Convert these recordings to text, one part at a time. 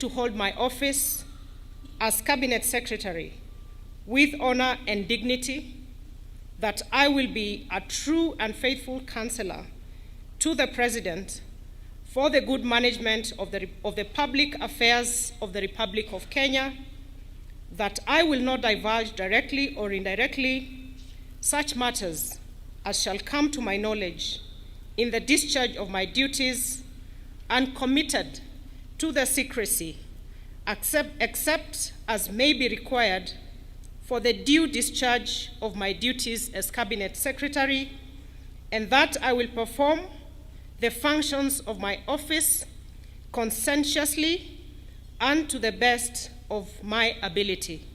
to hold my office as Cabinet Secretary with honor and dignity, that I will be a true and faithful counselor to the President for the good management of the public affairs of the Republic of Kenya, that I will not divulge directly or indirectly such matters as shall come to my knowledge in the discharge of my duties, and committed to the secrecy except as may be required for the due discharge of my duties as Cabinet Secretary, and that I will perform the functions of my office conscientiously and to the best of my ability.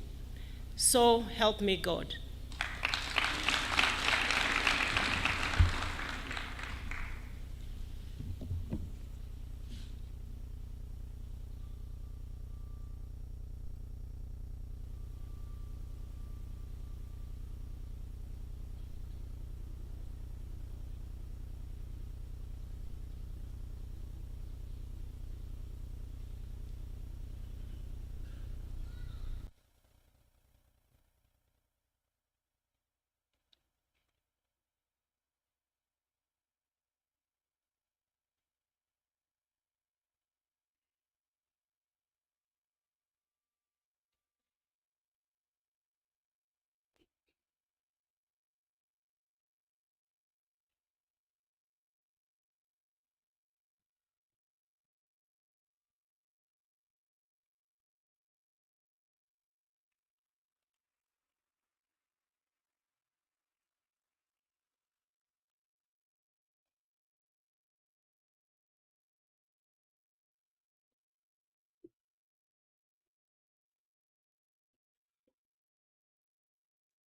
So help me God.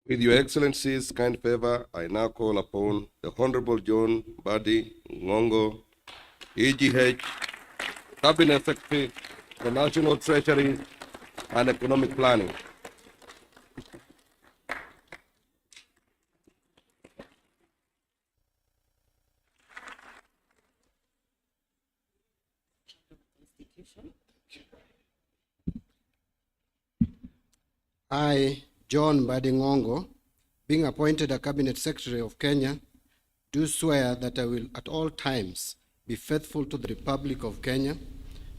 With Your Excellency's kind favor, I now call upon the Honorable John Badi Ngongo, EGH, Cabinet Secretary, the National Treasury and Economic Planning. I, John Badingongo, being appointed a Cabinet Secretary of Kenya, do swear that I will at all times be faithful to the Republic of Kenya,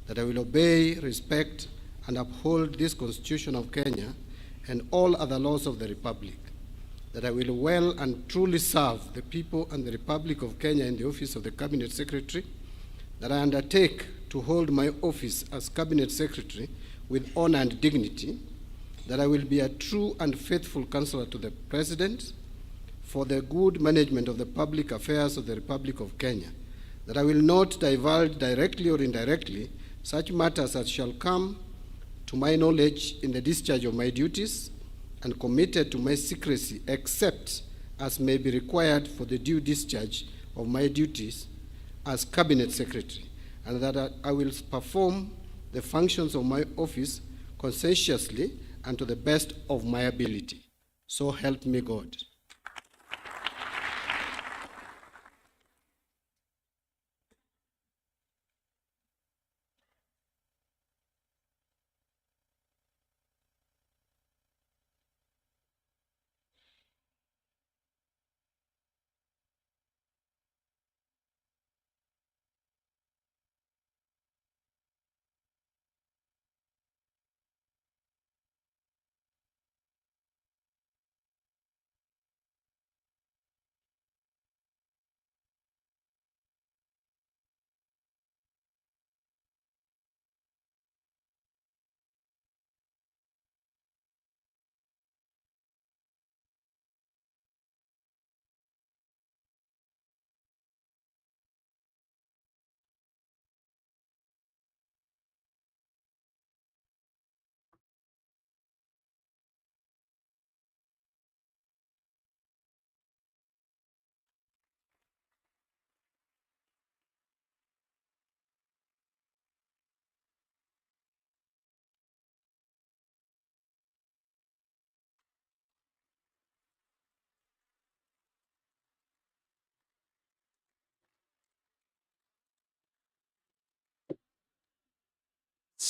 that I will obey, respect, and uphold this Constitution of Kenya and all other laws of the Republic, that I will well and truly serve the people and the Republic of Kenya in the office of the Cabinet Secretary, that I undertake to hold my office as Cabinet Secretary with honor and dignity, that I will be a true and faithful counselor to the President for the good management of the public affairs of the Republic of Kenya, that I will not divulge directly or indirectly such matters as shall come to my knowledge in the discharge of my duties, and committed to my secrecy except as may be required for the due discharge of my duties as Cabinet Secretary, and that I will perform the functions of my office conscientiously and to the best of my ability. So help me God.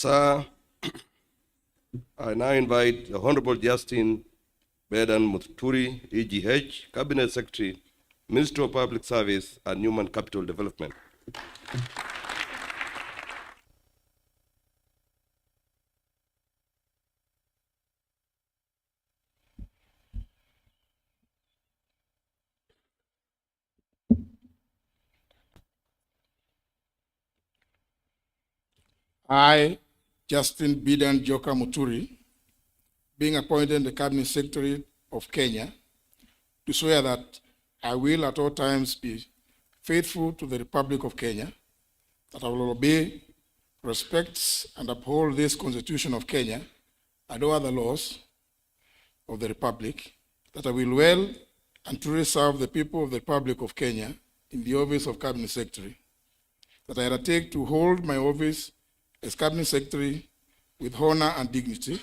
Sir, I now invite the Honorable Justin Bedan Muturi, EGH, Cabinet Secretary, Minister of Public Service and Human Capital Development. I, Justin Bidan Joka Muturi, being appointed the Cabinet Secretary of Kenya, do swear that I will at all times be faithful to the Republic of Kenya, that I will obey, respect, and uphold this Constitution of Kenya and all other laws of the Republic, that I will well and truly serve the people of the Republic of Kenya in the office of Cabinet Secretary, that I undertake to hold my office as Cabinet Secretary with honor and dignity,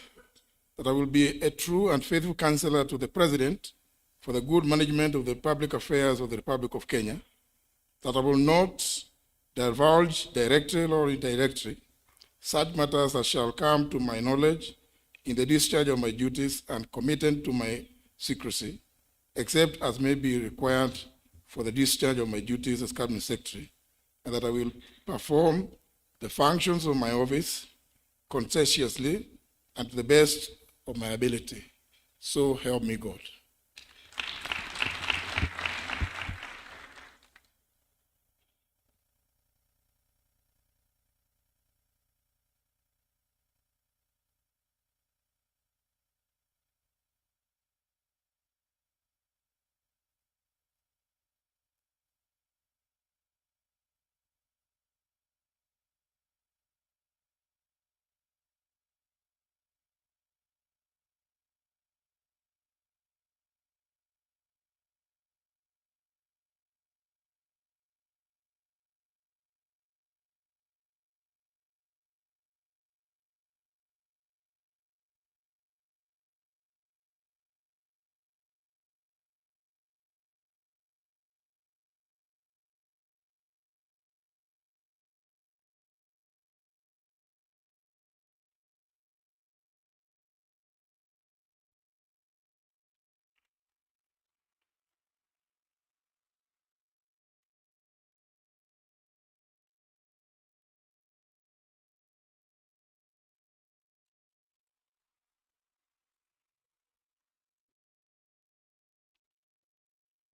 that I will be a true and faithful counselor to the President for the good management of the public affairs of the Republic of Kenya, that I will not divulge directly or indirectly such matters as shall come to my knowledge in the discharge of my duties and committed to my secrecy, except as may be required for the discharge of my duties as Cabinet Secretary, and that I will perform the functions of my office conscientiously and to the best of my ability. So help me God.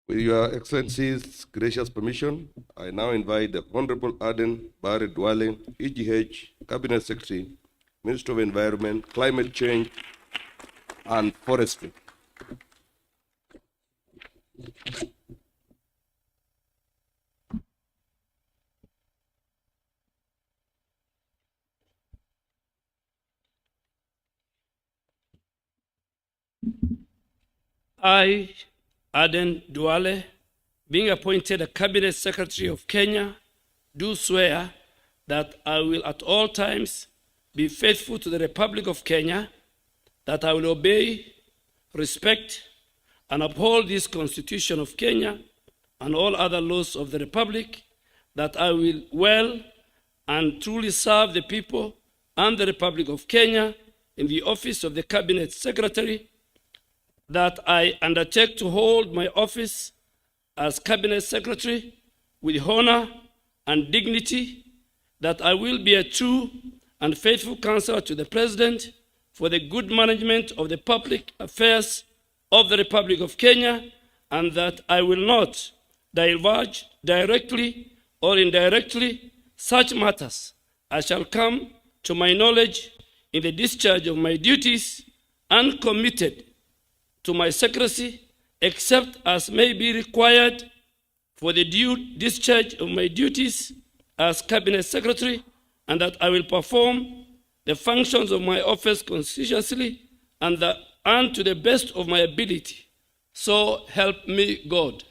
With Your Excellency's gracious permission, I now invite the Honorable Aden Barre Duale, EGH, Cabinet Secretary, Minister of Environment, Climate Change, and Forestry. I, Aden Duale, being appointed a Cabinet Secretary of Kenya, do swear that I will at all times be faithful to the Republic of Kenya, that I will obey, respect, and uphold this Constitution of Kenya and all other laws of the Republic, that I will well and truly serve the people and the Republic of Kenya in the office of the Cabinet Secretary, that I undertake to hold my office as Cabinet Secretary with honor and dignity, that I will be a true and faithful counselor to the President for the good management of the public affairs of the Republic of Kenya, and that I will not divulge directly or indirectly such matters as shall come to my knowledge in the discharge of my duties and committed to my secrecy, except as may be required for the due discharge of my duties as Cabinet Secretary, and that I will perform the functions of my office conscientiously and to the best of my ability. So help me God.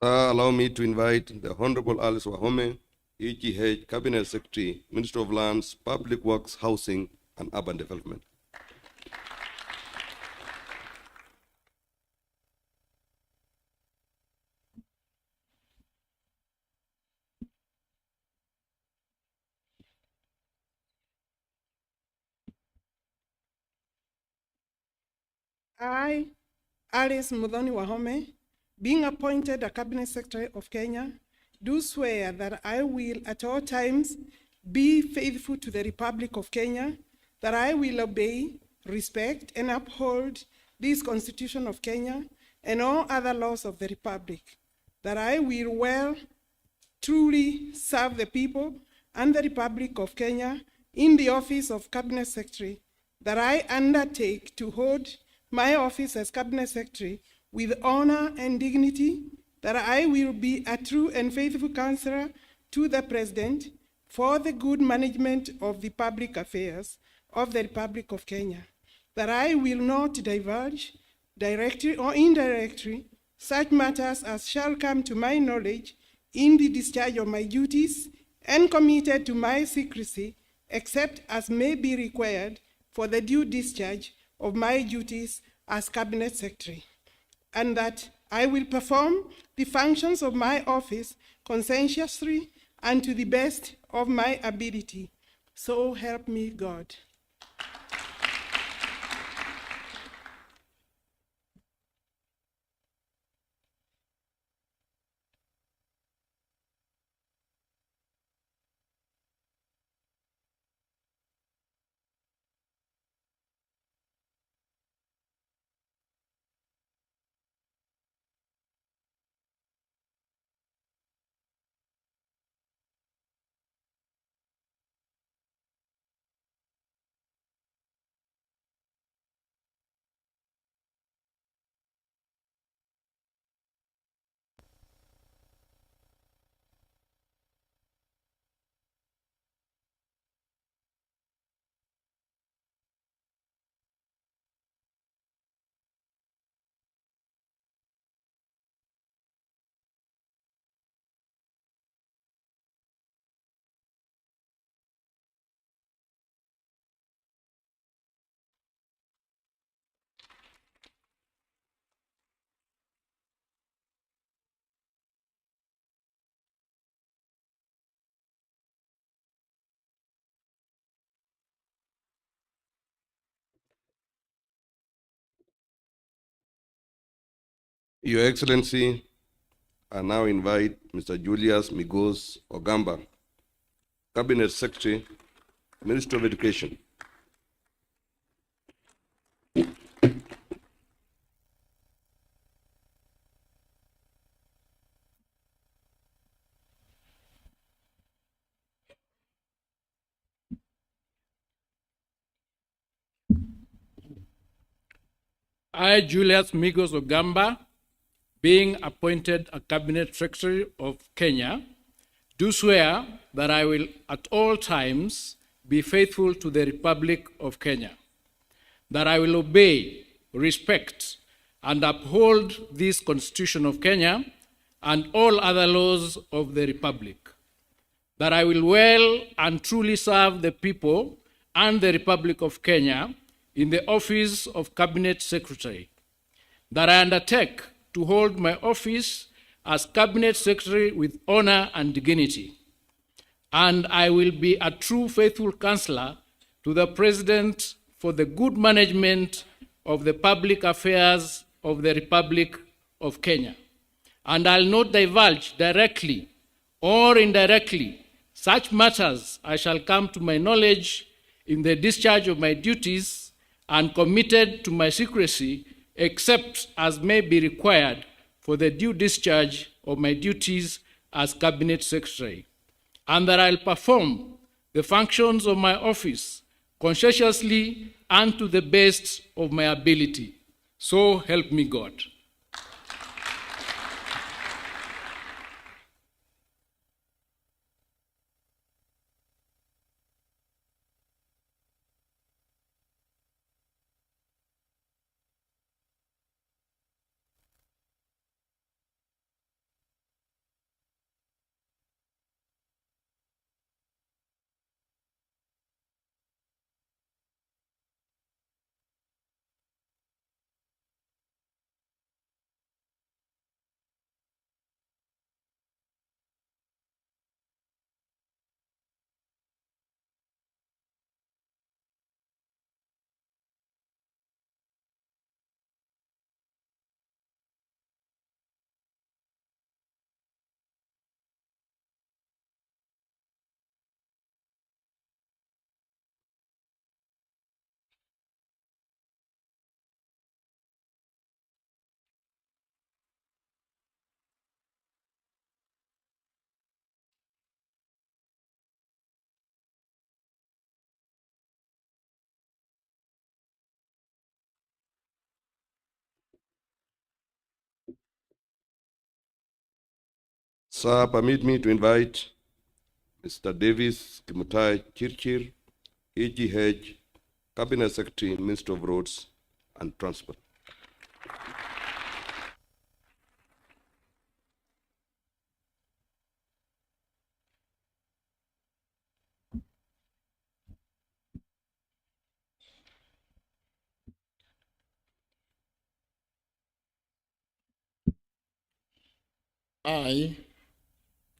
Allow me to invite the Honorable Alice Wahome, EGH Cabinet Secretary, Minister of Lands, Public Works, Housing, and Urban Development. I, Alice Muthoni Wahome, being appointed a Cabinet Secretary of Kenya, do swear that I will at all times be faithful to the Republic of Kenya, that I will obey, respect, and uphold this Constitution of Kenya and all other laws of the Republic, that I will well, truly serve the people and the Republic of Kenya in the office of Cabinet Secretary, that I undertake to hold my office as Cabinet Secretary with honor and dignity, that I will be a true and faithful counselor to the President for the good management of the public affairs of the Republic of Kenya, that I will not divulge, directly or indirectly, such matters as shall come to my knowledge in the discharge of my duties, and committed to my secrecy, except as may be required for the due discharge of my duties as Cabinet Secretary, and that I will perform the functions of my office conscientiously and to the best of my ability. So help me God. Your Excellency, I now invite Mr. Julius Migos Ogamba, Cabinet Secretary, Minister of Education. I, Julius Migos Ogamba, being appointed a Cabinet Secretary of Kenya, do swear that I will at all times be faithful to the Republic of Kenya, that I will obey, respect, and uphold this Constitution of Kenya and all other laws of the Republic, that I will well and truly serve the people and the Republic of Kenya in the office of Cabinet Secretary, that I undertake to hold my office as Cabinet Secretary with honor and dignity, and I will be a true faithful counselor to the President for the good management of the public affairs of the Republic of Kenya, and I'll not divulge directly or indirectly such matters as shall come to my knowledge in the discharge of my duties and committed to my secrecy, except as may be required for the due discharge of my duties as Cabinet Secretary, and that I'll perform the functions of my office conscientiously and to the best of my ability. So help me God. Sir, permit me to invite Mr. Davis Kimutai Chirchir, EGH, Cabinet Secretary, Minister of Roads and Transport. I,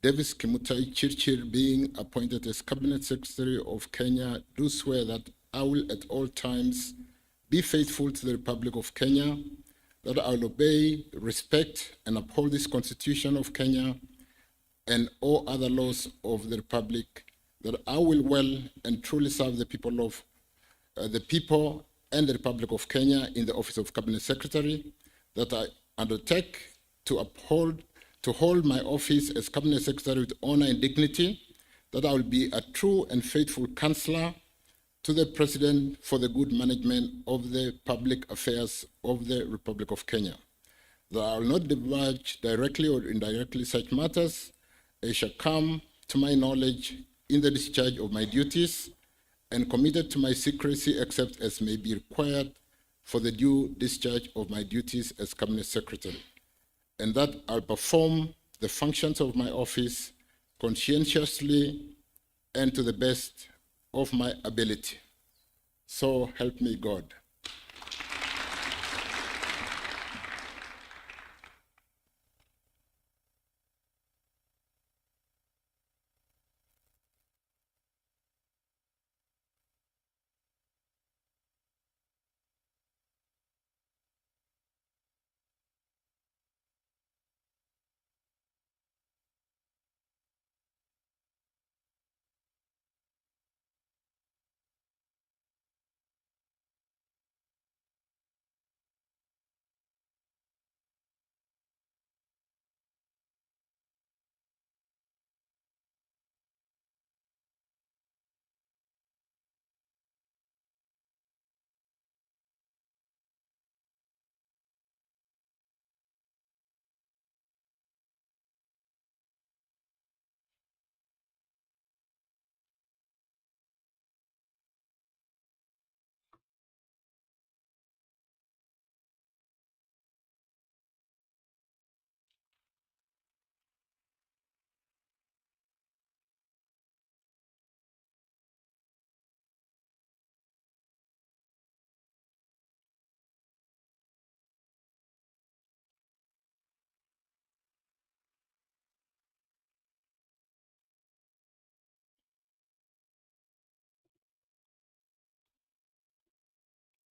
Davis Kimutai Chirchir, being appointed as Cabinet Secretary of Kenya, do swear that I will at all times be faithful to the Republic of Kenya, that I will obey, respect, and uphold this Constitution of Kenya and all other laws of the Republic, that I will well and truly serve the people and the Republic of Kenya in the office of Cabinet Secretary, that I undertake to hold my office as Cabinet Secretary with honor and dignity, that I will be a true and faithful counselor to the President for the good management of the public affairs of the Republic of Kenya, that I will not divulge directly or indirectly such matters as shall come to my knowledge in the discharge of my duties, and committed to my secrecy except as may be required for the due discharge of my duties as Cabinet Secretary, and that I'll perform the functions of my office conscientiously and to the best of my ability. So help me God.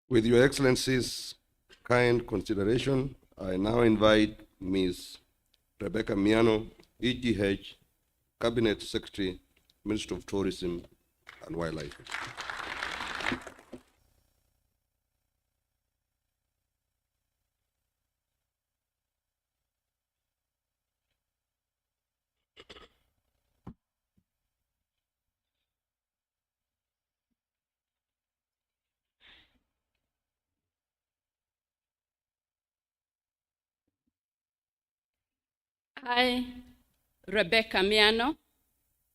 With Your Excellency's kind consideration, I now invite Ms. Rebecca Miano, EGH, Cabinet Secretary, Minister of Tourism and Wildlife. I, Rebecca Miano,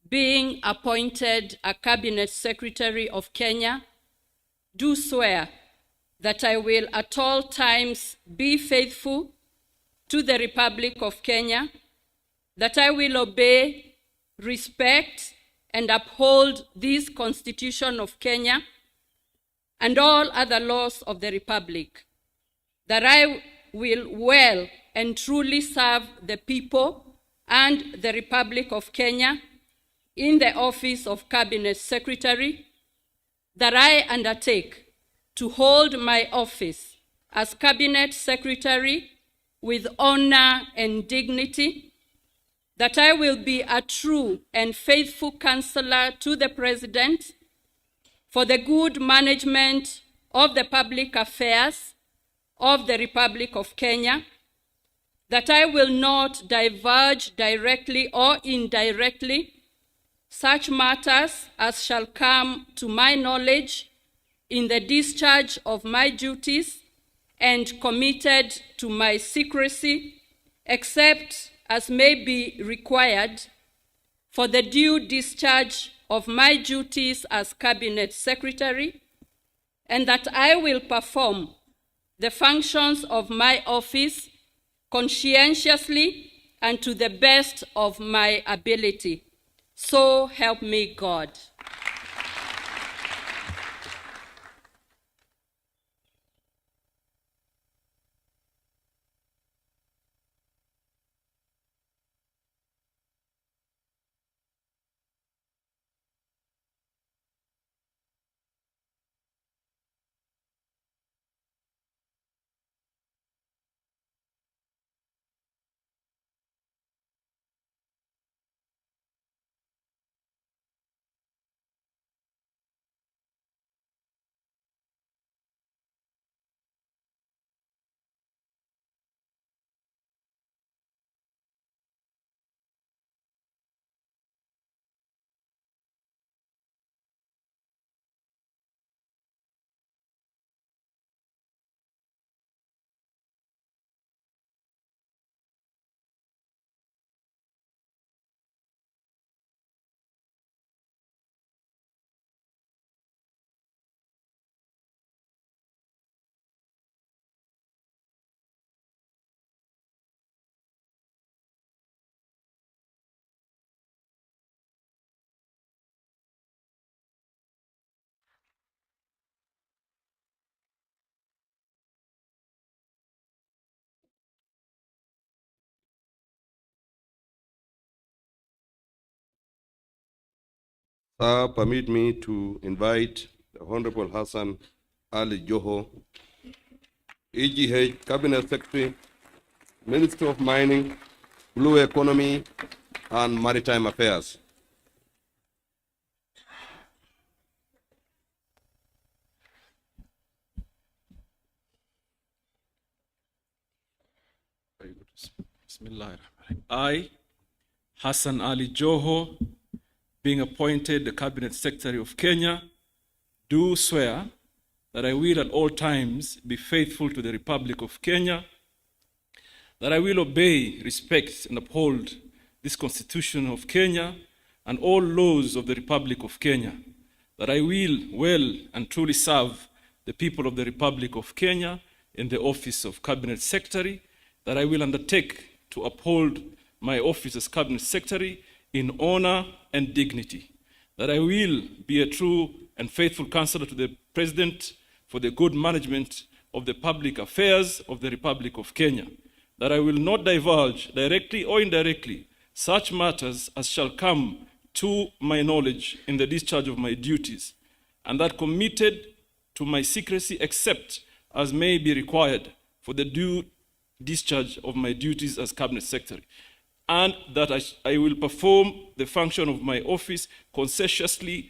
being appointed a Cabinet Secretary of Kenya, do swear that I will at all times be faithful to the Republic of Kenya, that I will obey, respect, and uphold this Constitution of Kenya and all other laws of the Republic, that I will well and truly serve the people and the Republic of Kenya in the office of Cabinet Secretary, that I undertake to hold my office as Cabinet Secretary with honor and dignity, that I will be a true and faithful counselor to the President for the good management of the public affairs of the Republic of Kenya, that I will not divulge directly or indirectly such matters as shall come to my knowledge in the discharge of my duties and committed to my secrecy, except as may be required for the due discharge of my duties as Cabinet Secretary, and that I will perform the functions of my office conscientiously and to the best of my ability. So help me God. Sir, permit me to invite the Honorable Hassan Ali Joho, EGH Cabinet Secretary, Minister of Mining, Blue Economy, and Maritime Affairs. Bismillahirrahmanirrahim. I, Hassan Ali Joho, being appointed the Cabinet Secretary of Kenya, do swear that I will at all times be faithful to the Republic of Kenya, that I will obey, respect, and uphold this Constitution of Kenya and all laws of the Republic of Kenya, that I will well and truly serve the people of the Republic of Kenya in the office of Cabinet Secretary, that I will undertake to uphold my office as Cabinet Secretary in honor and dignity, that I will be a true and faithful counselor to the President for the good management of the public affairs of the Republic of Kenya, that I will not divulge directly or indirectly such matters as shall come to my knowledge in the discharge of my duties, and that committed to my secrecy except as may be required for the due discharge of my duties as Cabinet Secretary, and that I will perform the function of my office conscientiously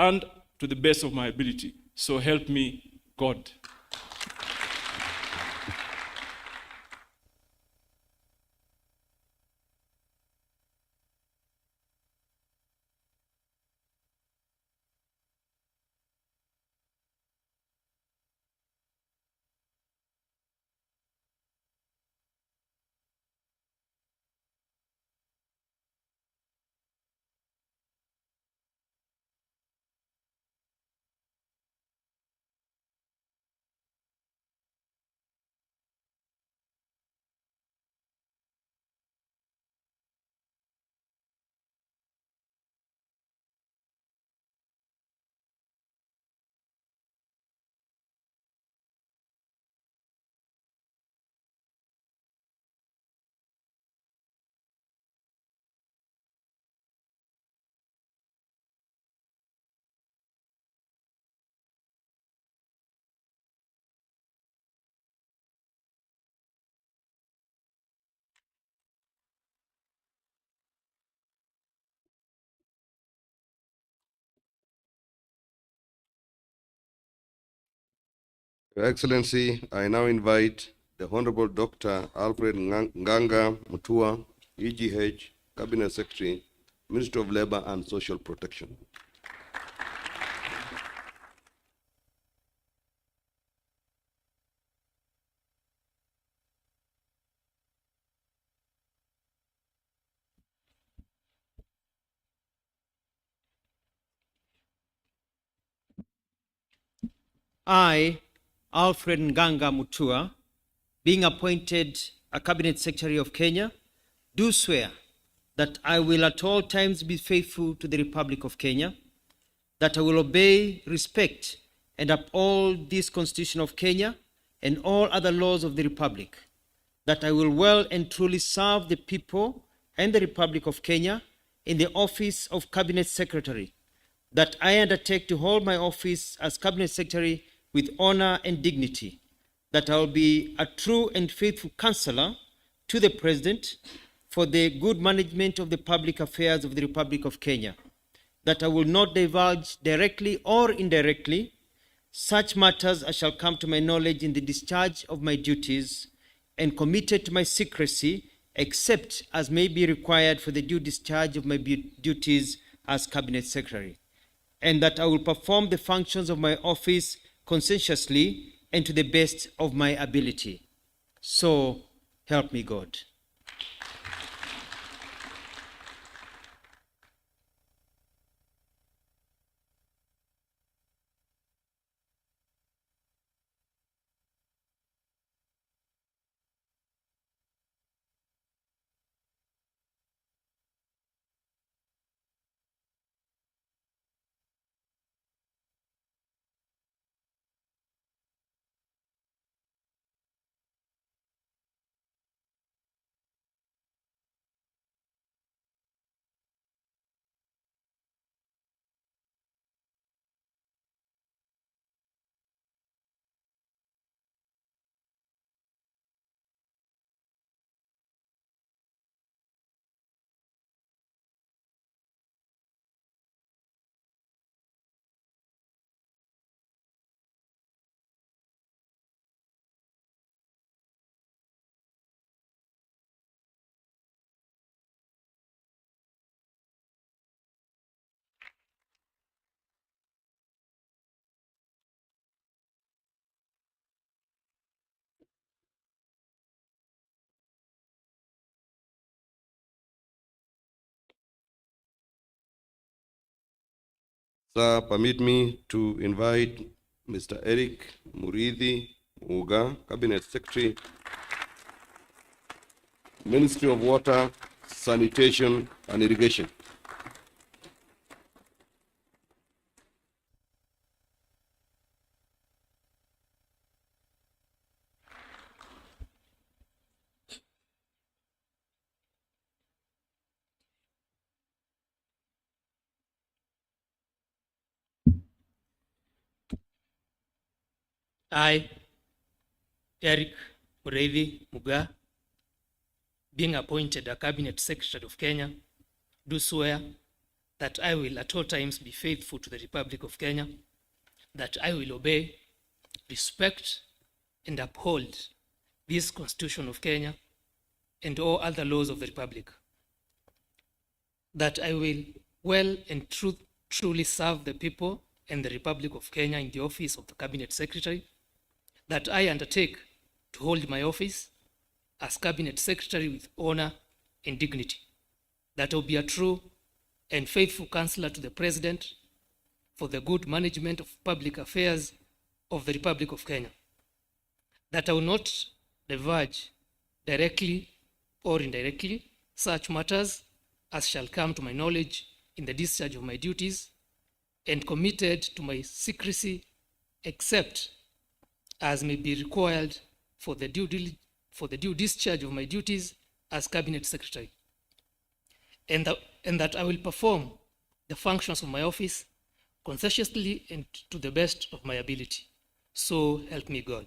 and to the best of my ability. So help me God. Your Excellency, I now invite the Honorable Dr. Alfred Nganga Mutua, EGH, Cabinet Secretary, Minister of Labor and Social Protection. I, Alfred Nganga Mutua, being appointed a Cabinet Secretary of Kenya, do swear that I will at all times be faithful to the Republic of Kenya, that I will obey, respect, and uphold this Constitution of Kenya and all other laws of the Republic, that I will well and truly serve the people and the Republic of Kenya in the office of Cabinet Secretary, that I undertake to hold my office as Cabinet Secretary with honor and dignity, that I will be a true and faithful counselor to the President for the good management of the public affairs of the Republic of Kenya, that I will not divulge directly or indirectly such matters as shall come to my knowledge in the discharge of my duties, and committed to my secrecy, except as may be required for the due discharge of my duties as Cabinet Secretary, and that I will perform the functions of my office conscientiously and to the best of my ability. So help me God. Sir, permit me to invite Mr. Eric Murithi Muga, Cabinet Secretary, Ministry of Water, Sanitation and Irrigation. I, Eric Mureithi Muga, being appointed a Cabinet Secretary of Kenya, do swear that I will at all times be faithful to the Republic of Kenya, that I will obey, respect, and uphold this Constitution of Kenya and all other laws of the Republic, that I will well and truly serve the people and the Republic of Kenya in the office of the Cabinet Secretary, that I undertake to hold my office as Cabinet Secretary with honor and dignity, that I will be a true and faithful counselor to the President for the good management of public affairs of the Republic of Kenya, that I will not diverge directly or indirectly such matters as shall come to my knowledge in the discharge of my duties, and committed to my secrecy except as may be required for the due discharge of my duties as Cabinet Secretary, and that I will perform the functions of my office conscientiously and to the best of my ability. So help me God.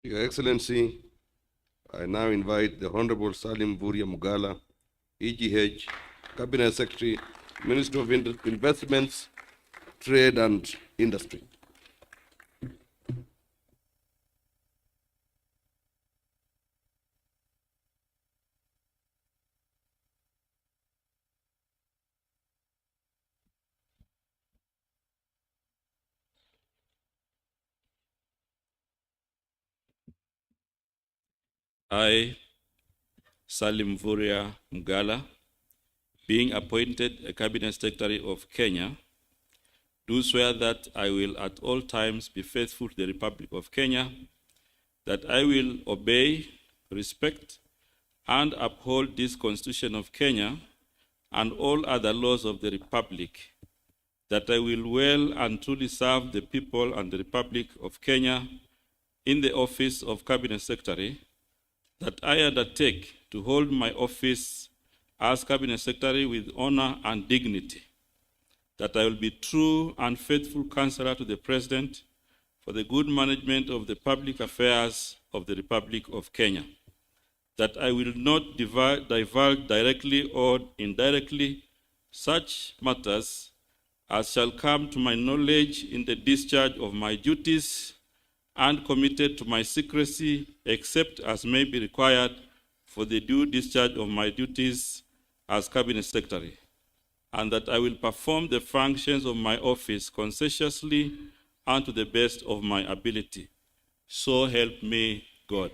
Your Excellency, I now invite the Honorable Salim Vuria Mugala, EGH, Cabinet Secretary, Minister of Investments, Trade and Industry. I, Salim Vuria Mgala, being appointed a Cabinet Secretary of Kenya, do swear that I will at all times be faithful to the Republic of Kenya, that I will obey, respect, and uphold this Constitution of Kenya and all other laws of the Republic, that I will well and truly serve the people and the Republic of Kenya in the office of Cabinet Secretary, that I undertake to hold my office as Cabinet Secretary with honor and dignity, that I will be true and faithful counselor to the President for the good management of the public affairs of the Republic of Kenya, that I will not divulge directly or indirectly such matters as shall come to my knowledge in the discharge of my duties, and committed to my secrecy except as may be required for the due discharge of my duties as Cabinet Secretary, and that I will perform the functions of my office conscientiously and to the best of my ability. So help me God.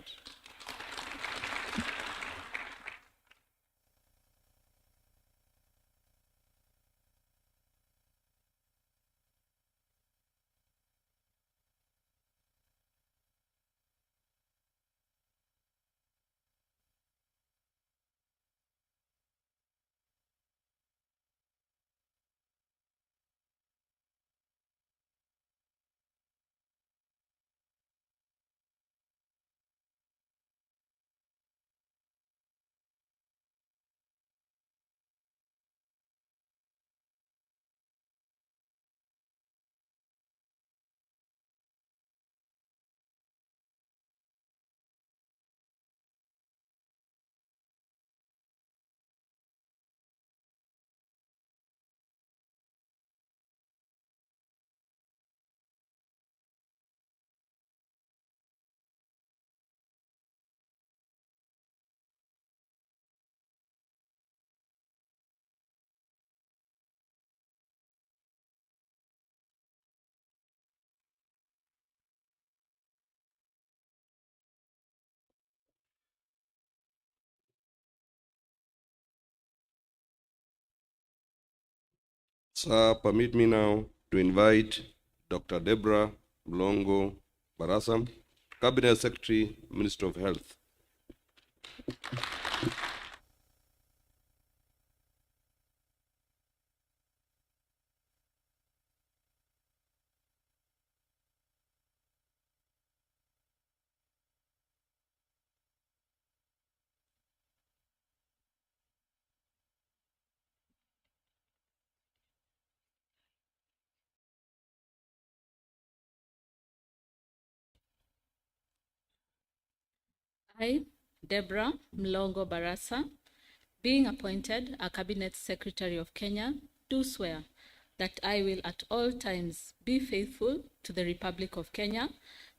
Sir, permit me now to invite Dr. Deborah Mlongo Barasa, Cabinet Secretary, Minister of Health. I, Deborah Mlongo Barasa, being appointed a Cabinet Secretary of Kenya, do swear that I will at all times be faithful to the Republic of Kenya,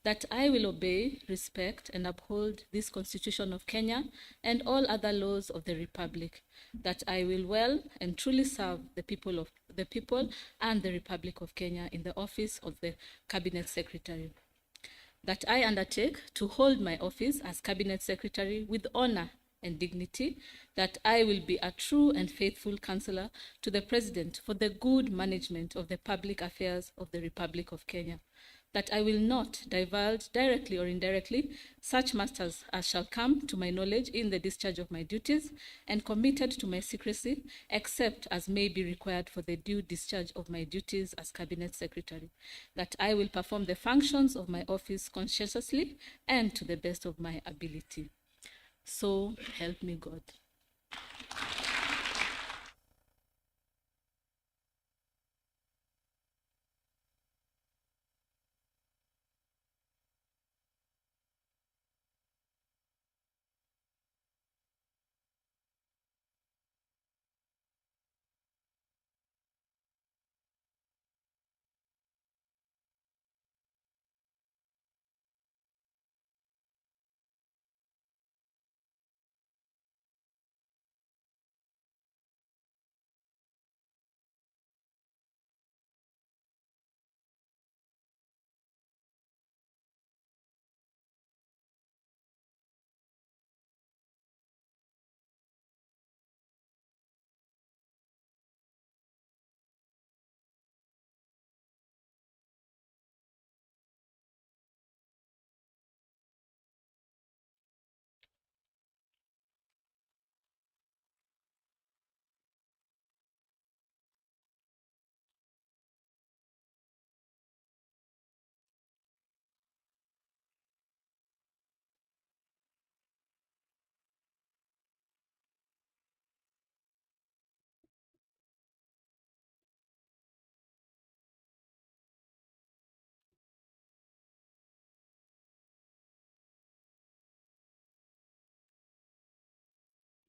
that I will obey, respect, and uphold this Constitution of Kenya and all other laws of the Republic, that I will well and truly serve the people and the Republic of Kenya in the office of the Cabinet Secretary, that I undertake to hold my office as Cabinet Secretary with honor and dignity, that I will be a true and faithful counselor to the President for the good management of the public affairs of the Republic of Kenya, that I will not divulge directly or indirectly such matters as shall come to my knowledge in the discharge of my duties, and committed to my secrecy, except as may be required for the due discharge of my duties as Cabinet Secretary, that I will perform the functions of my office conscientiously and to the best of my ability. So help me God.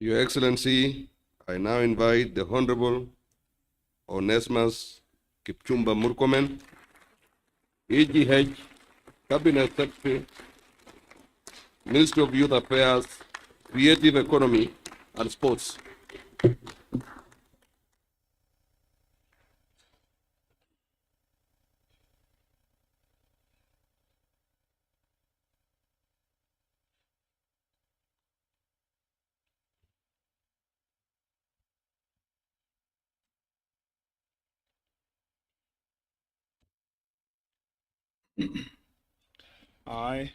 Your Excellency, I now invite the Honorable Onesmus Kipchumba Murkomen, EGH, Cabinet Secretary, Ministry of Youth Affairs, Creative Economy, and Sports. I,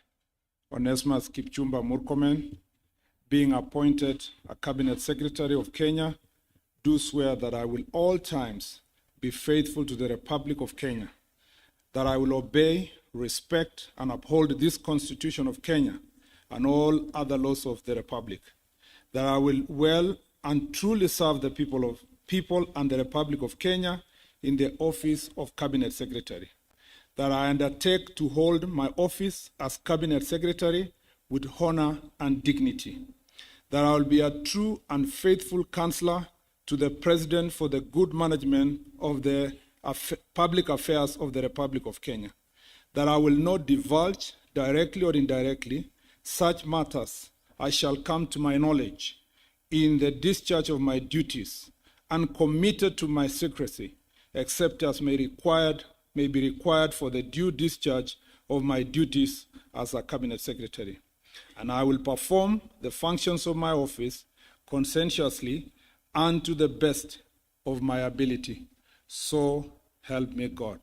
Onesmus Kipchumba Murkomen, being appointed a Cabinet Secretary of Kenya, do swear that I will all times be faithful to the Republic of Kenya, that I will obey, respect, and uphold this Constitution of Kenya and all other laws of the Republic, that I will well and truly serve the people and the Republic of Kenya in the office of Cabinet Secretary, that I undertake to hold my office as Cabinet Secretary with honor and dignity, that I will be a true and faithful counselor to the President for the good management of the public affairs of the Republic of Kenya, that I will not divulge, directly or indirectly, such matters as shall come to my knowledge in the discharge of my duties, and committed to my secrecy, except as may be required for the due discharge of my duties as a Cabinet Secretary. And I will perform the functions of my office conscientiously and to the best of my ability. So help me God.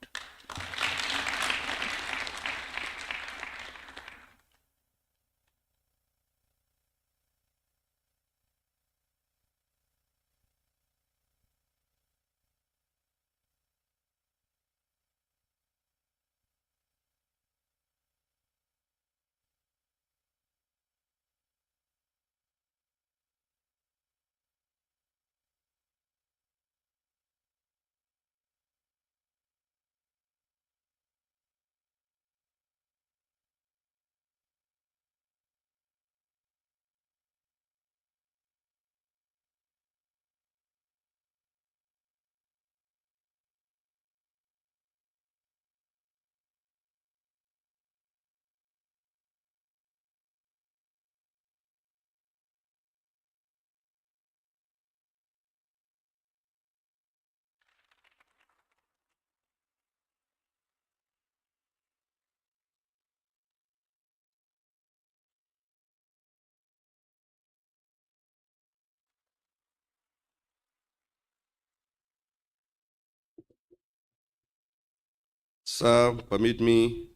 Sir, permit me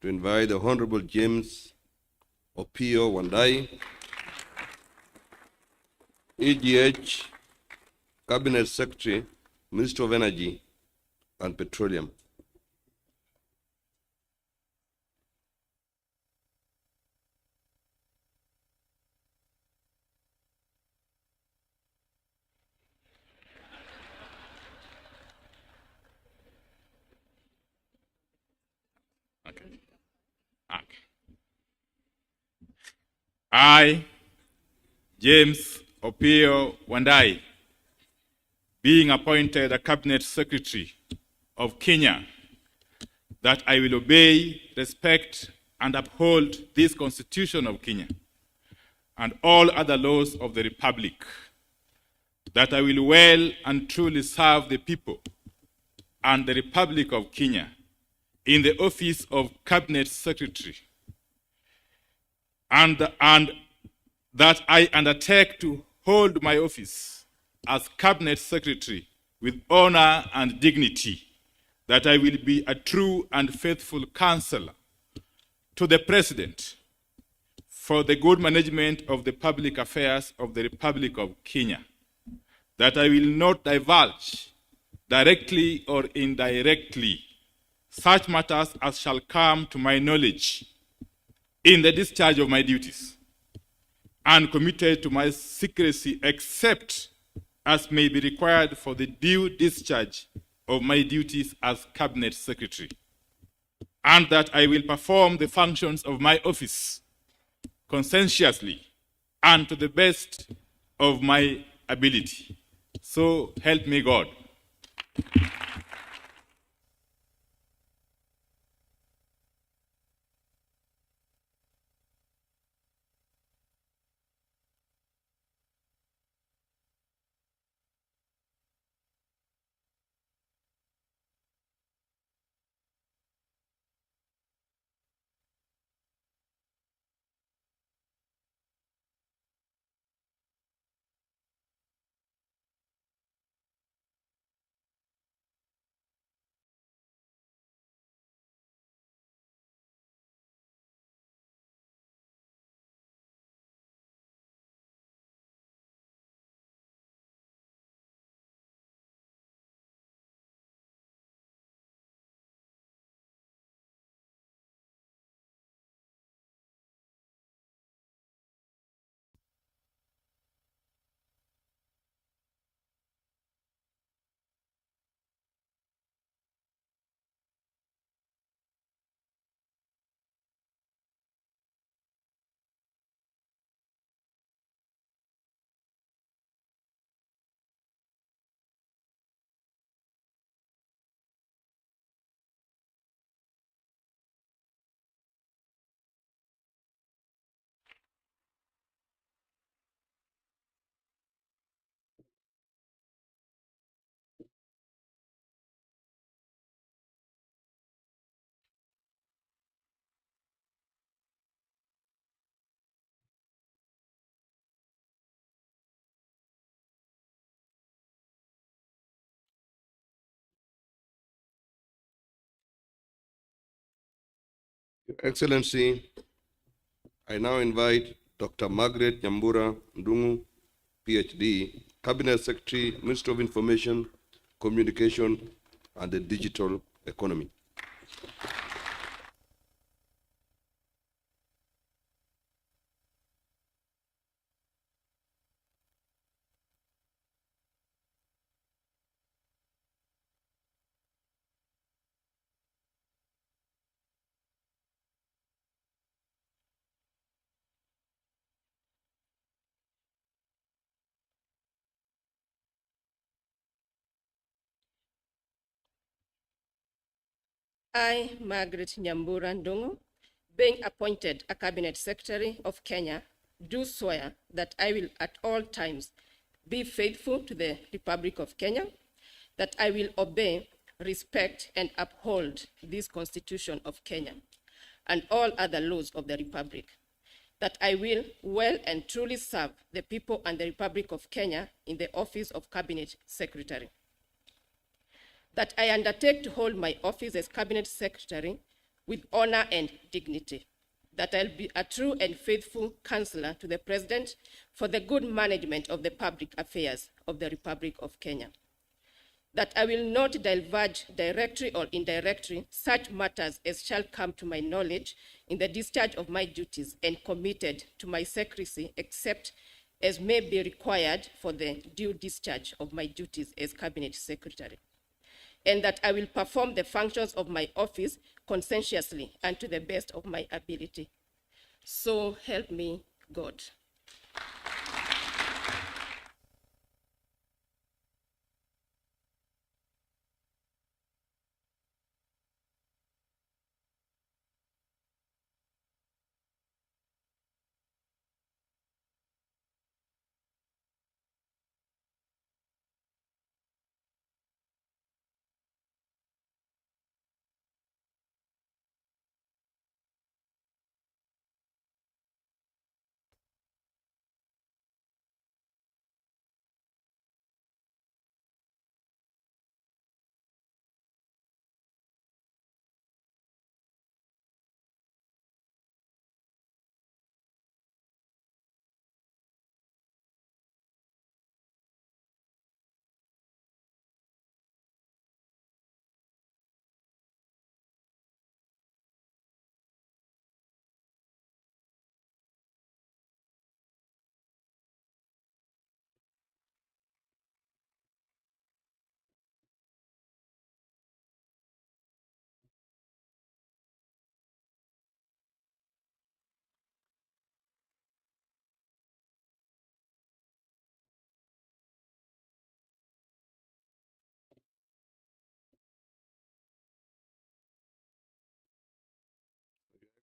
to invite the Honorable James Opio Wandai, EGH, Cabinet Secretary, Minister of Energy and Petroleum. I, James Opio Wandai, being appointed a Cabinet Secretary of Kenya, that I will obey, respect, and uphold this Constitution of Kenya and all other laws of the Republic, that I will well and truly serve the people and the Republic of Kenya in the office of Cabinet Secretary, and that I undertake to hold my office as Cabinet Secretary with honor and dignity, that I will be a true and faithful counselor to the President for the good management of the public affairs of the Republic of Kenya, that I will not divulge, directly or indirectly, such matters as shall come to my knowledge in the discharge of my duties, and committed to my secrecy except as may be required for the due discharge of my duties as Cabinet Secretary, and that I will perform the functions of my office conscientiously and to the best of my ability. So help me God. Your Excellency, I now invite Dr. Margaret Nyambura Ndungu, PhD, Cabinet Secretary, Ministry of Information, Communication, and the Digital Economy. I, Margaret Nyambura Ndungu, being appointed a Cabinet Secretary of Kenya, do swear that I will at all times be faithful to the Republic of Kenya, that I will obey, respect, and uphold this Constitution of Kenya and all other laws of the Republic, that I will well and truly serve the people and the Republic of Kenya in the office of Cabinet Secretary, that I undertake to hold my office as Cabinet Secretary with honor and dignity, that I'll be a true and faithful counselor to the President for the good management of the public affairs of the Republic of Kenya, that I will not divulge directly or indirectly such matters as shall come to my knowledge in the discharge of my duties, and committed to my secrecy except as may be required for the due discharge of my duties as Cabinet Secretary, and that I will perform the functions of my office conscientiously and to the best of my ability. So help me God.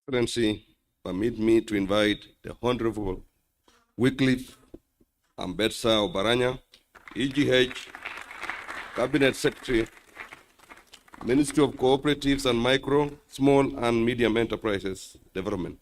Excellency, permit me to invite the Honorable Wycliffe Ambetsa Obaranya, EGH, Cabinet Secretary, Ministry of Cooperatives and Micro, Small and Medium Enterprises Development.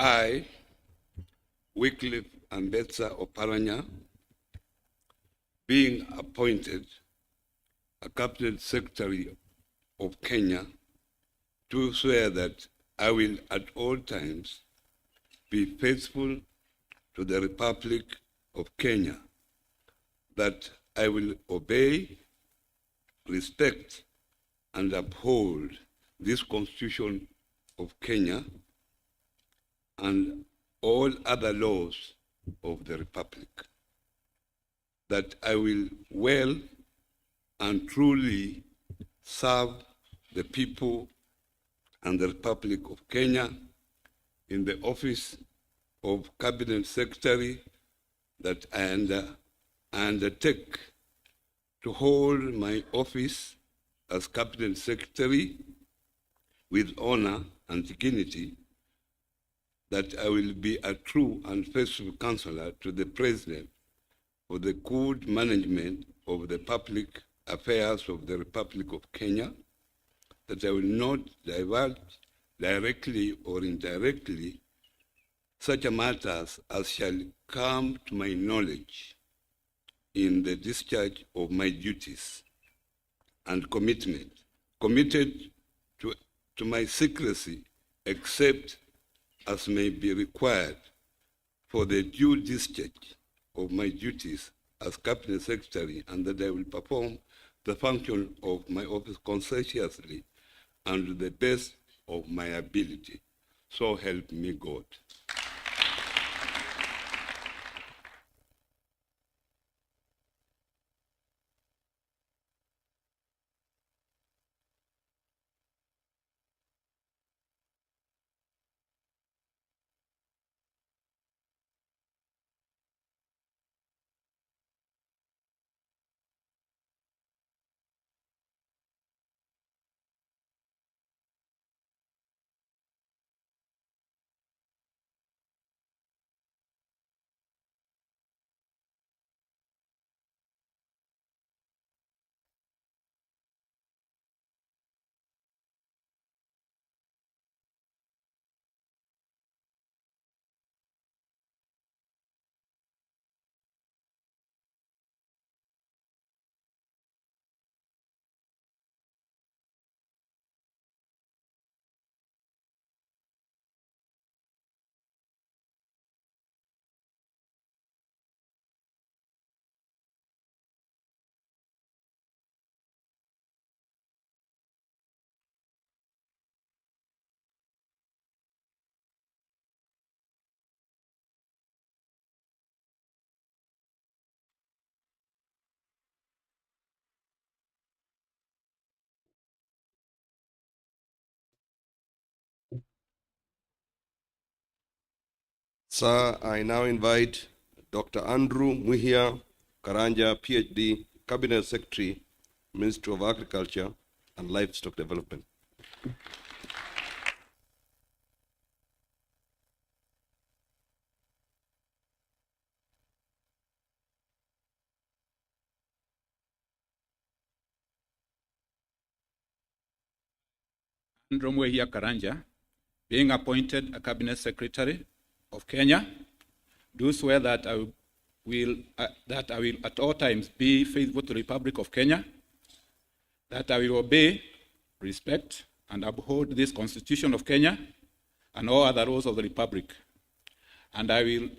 I, Wycliffe Ambetsa Oparanya, being appointed a Cabinet Secretary of Kenya, do swear that I will at all times be faithful to the Republic of Kenya, that I will obey, respect, and uphold this Constitution of Kenya and all other laws of the Republic, that I will well and truly serve the people and the Republic of Kenya in the office of Cabinet Secretary, that I undertake to hold my office as Cabinet Secretary with honor and dignity, that I will be a true and faithful counselor to the President for the good management of the public affairs of the Republic of Kenya, that I will not divulge directly or indirectly such matters as shall come to my knowledge in the discharge of my duties, and committed to my secrecy, except as may be required for the due discharge of my duties as Cabinet Secretary, and that I will perform the function of my office conscientiously and to the best of my ability. So help me God. Sir, I now invite Dr. Andrew Muhia Karanja, PhD, Cabinet Secretary, Ministry of Agriculture and Livestock Development. Andrew Muhia Karanja, being appointed a Cabinet Secretary of Kenya, do swear that I will at all times be faithful to the Republic of Kenya, that I will obey, respect, and uphold this Constitution of Kenya and all other laws of the Republic, and I will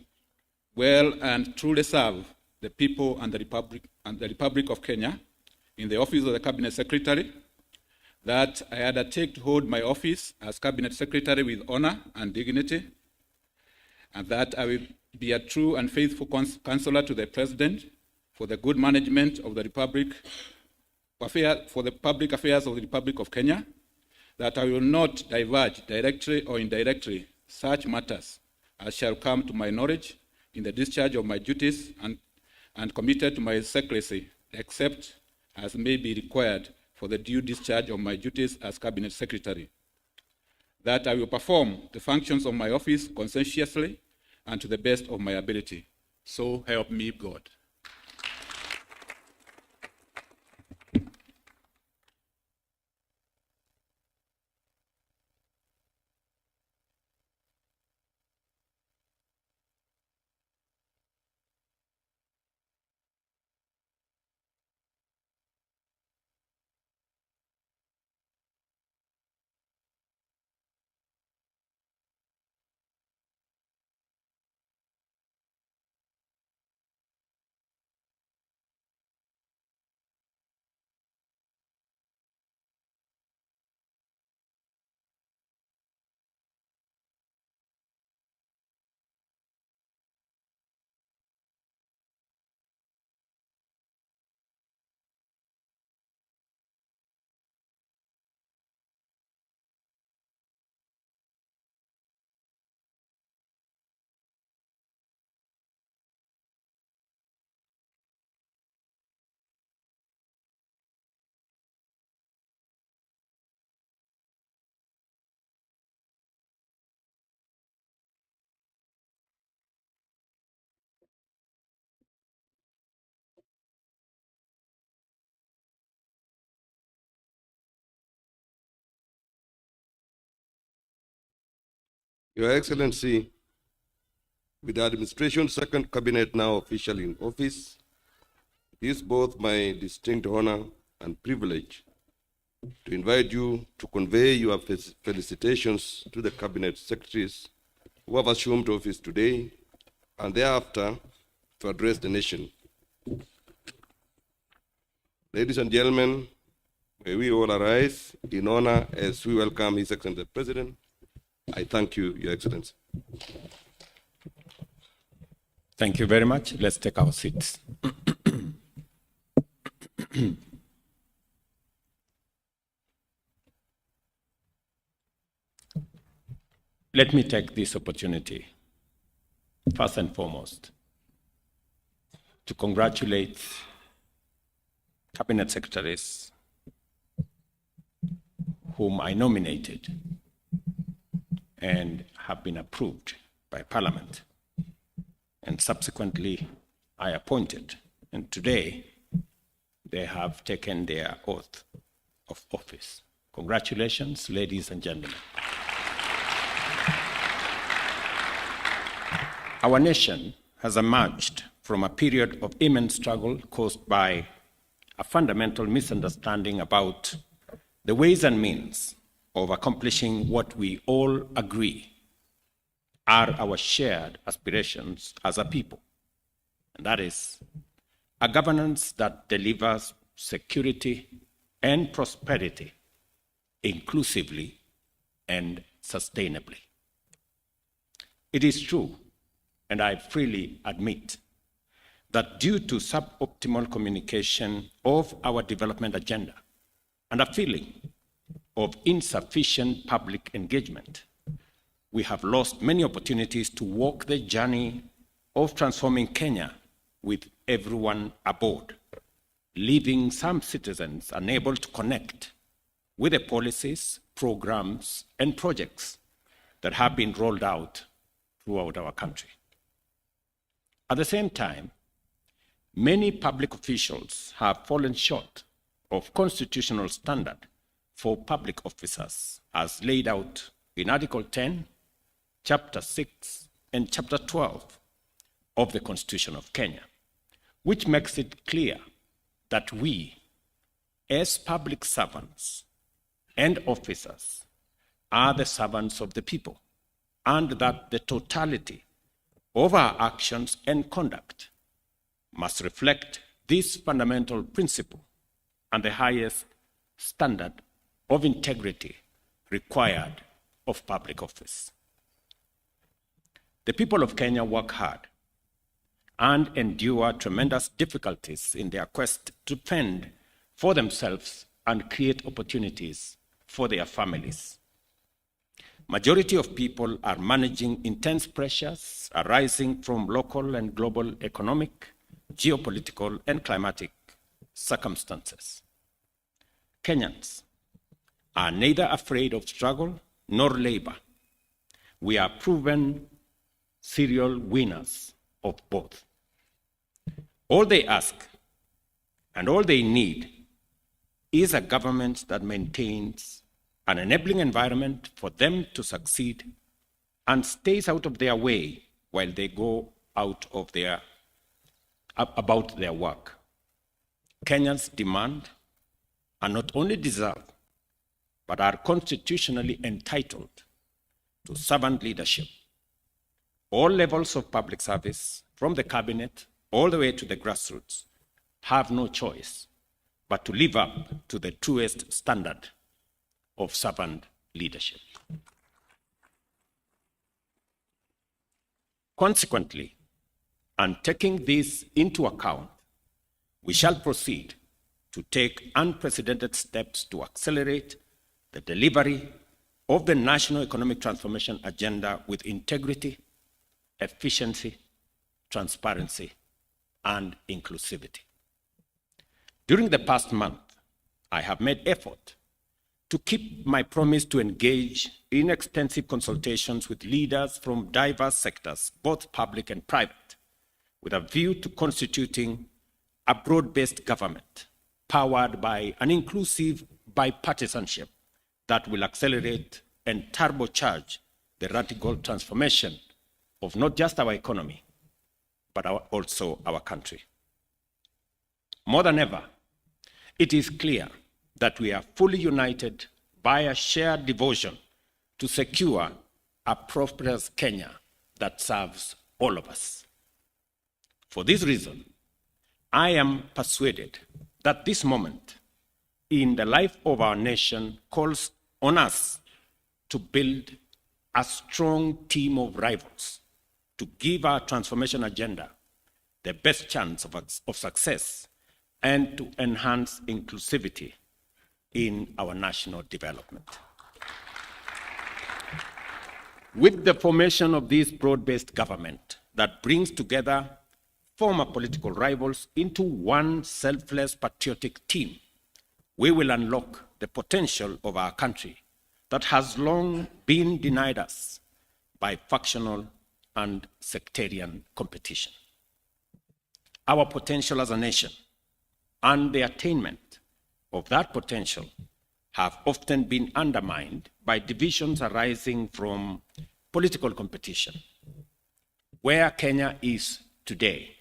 well and truly serve the people and the Republic of Kenya in the office of the Cabinet Secretary, that I undertake to hold my office as Cabinet Secretary with honor and dignity, and that I will be a true and faithful counselor to the President for the good management of the Republic, for the public affairs of the Republic of Kenya, that I will not divulge directly or indirectly such matters as shall come to my knowledge in the discharge of my duties and committed to my secrecy, except as may be required for the due discharge of my duties as Cabinet Secretary. That I will perform the functions of my office conscientiously and to the best of my ability. So help me God. Your Excellency, with the administration's second cabinet now officially in office, it is both my distinct honor and privilege to invite you to convey your felicitations to the cabinet secretaries who have assumed office today and thereafter to address the nation. Ladies and gentlemen, may we all arise in honor as we welcome His Excellency the President. I thank you, Your Excellency. Thank you very much. Let's take our seats. Let me take this opportunity, first and foremost, to congratulate Cabinet Secretaries whom I nominated and have been approved by Parliament, and subsequently I appointed. And today, they have taken their oath of office. Congratulations, ladies and gentlemen. Our nation has emerged from a period of immense struggle caused by a fundamental misunderstanding about the ways and means of accomplishing what we all agree are our shared aspirations as a people. And that is a governance that delivers security and prosperity inclusively and sustainably. It is true, and I freely admit, that due to suboptimal communication of our development agenda and a feeling of insufficient public engagement, we have lost many opportunities to walk the journey of transforming Kenya with everyone aboard, leaving some citizens unable to connect with the policies, programs, and projects that have been rolled out throughout our country. At the same time, many public officials have fallen short of constitutional standard for public officers as laid out in Article 10, Chapter 6, and Chapter 12 of the Constitution of Kenya, which makes it clear that we, as public servants and officers, are the servants of the people, and that the totality of our actions and conduct must reflect this fundamental principle and the highest standard of integrity required of public office. The people of Kenya work hard and endure tremendous difficulties in their quest to fend for themselves and create opportunities for their families. Majority of people are managing intense pressures arising from local and global economic, geopolitical, and climatic circumstances. Kenyans are neither afraid of struggle nor labor. We are proven serial winners of both. All they ask and all they need is a government that maintains an enabling environment for them to succeed and stays out of their way while they go about their work. Kenyans demand and not only deserve, but are constitutionally entitled to servant leadership. All levels of public service, from the cabinet all the way to the grassroots, have no choice but to live up to the truest standard of servant leadership. Consequently, and taking this into account, we shall proceed to take unprecedented steps to accelerate the delivery of the national economic transformation agenda with integrity, efficiency, transparency, and inclusivity. During the past month, I have made effort to keep my promise to engage in extensive consultations with leaders from diverse sectors, both public and private, with a view to constituting a broad-based government powered by an inclusive bipartisanship that will accelerate and turbocharge the radical transformation of not just our economy, but also our country. More than ever, it is clear that we are fully united by a shared devotion to secure a prosperous Kenya that serves all of us. For this reason, I am persuaded that this moment in the life of our nation calls on us to build a strong team of rivals to give our transformation agenda the best chance of success and to enhance inclusivity in our national development. With the formation of this broad-based government that brings together former political rivals into one selfless patriotic team, we will unlock the potential of our country that has long been denied us by factional and sectarian competition. Our potential as a nation and the attainment of that potential have often been undermined by divisions arising from political competition. Where Kenya is today,